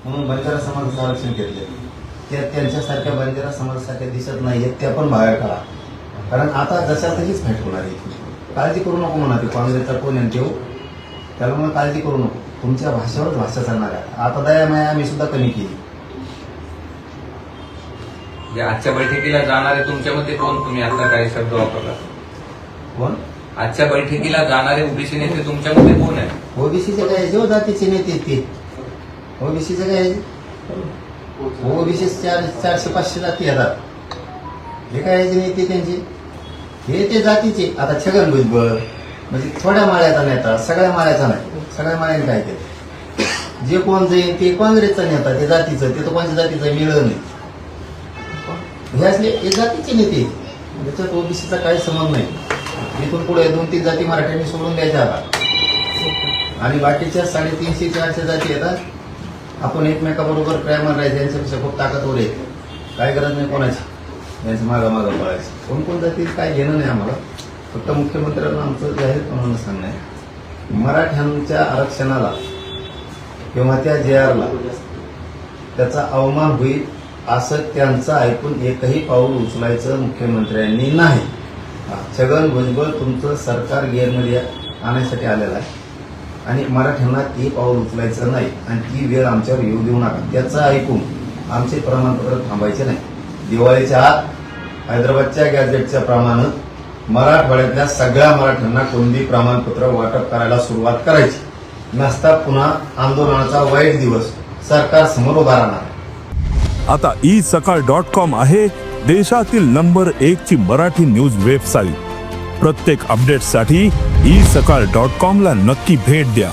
म्हणून बंजारा समाजाचं आरक्षण घेतले. त्या त्यांच्यासारख्या बंजारा समाजासारख्या दिसत नाहीयेत, त्या पण बाहेर काढा. कारण आता जशातहीच फाईट होणार आहे. काळजी करू नको म्हणा, ते काँग्रेसचा कोण आहे ठेवू, त्याला म्हणून काळजी करू नको. तुमच्या भाषेवरच भाषा चालणार आहे. आता दया माया आम्ही सुद्धा कमी केली. आजच्या बैठकीला जाणारे तुमच्यामध्ये कोण, तुम्ही आता काही शब्द वापरला कोण? आजच्या बैठकीला जाणारे ओबीसी नेते तुमच्यामध्ये कोण आहे? ओबीसीचे काय जो जातीचे नेते ते ओबीसीचे काय ओबीसी 400-500 जाती येतात. हे काय नेते त्यांचे, हे ते जातीचे. आता छगन भुजबळ म्हणजे थोड्या माळ्याचा नेता, सगळ्या माळ्याचा नाही. सगळ्या माळ्याने काय केलं, जे कोण जाईल ते काँग्रेसचा नेता, ते जातीचं, ते तर कोणत्या जातीचं मिळलं नाही. हे असले हे जातीचे नेते, त्याच्यात ओबीसीचा काही संबंध नाही. इथून पुढे 2-3 जाती मराठ्यांनी सोडून द्यायच्या आता, आणि बाकीच्या 350-400 जाती येतात. आपण एकमेकाबरोबर प्रेमात राहायचं, यांच्यापेक्षा खूप ताकदवर आहे. काय गरज नाही कोणाची यांचं मागं पळायचं. कोण जातील काय घेणं नाही आम्हाला. फक्त मुख्यमंत्र्यांना आमचं जाहीरपणानं सांगणं आहे, मराठ्यांच्या आरक्षणाला किंवा त्या JRला त्याचा अवमान होईल असं त्यांचं ऐकून एकही पाऊल उचलायचं मुख्यमंत्र्यांनी नाही. छगन भुजबळ तुमचं सरकार गिअरमध्ये आणण्यासाठी आलेलं आहे, आणि मराठ्यांना ते पाऊल उचलायचं नाही, आणि ती वेळ आमच्यावर येऊ देऊ नका. त्याचं ऐकून आमचे प्रमाणपत्र थांबायचे नाही. दिवाळीच्या आत हैदराबादच्या गॅझेटच्या प्रमाणे मराठवाड्यातल्या सगळ्या मराठ्यांना कुणबी प्रमाणपत्र वाटप करायला सुरुवात करायची. नसता पुन्हा आंदोलनाचा वाईट दिवस सरकार समोर उभा राहणार. आता isakal.com आहे देशातील नंबर 1 ची मराठी न्यूज वेबसाईट. प्रत्येक अपडेटसाठी isakal.com ला नक्की भेट द्या.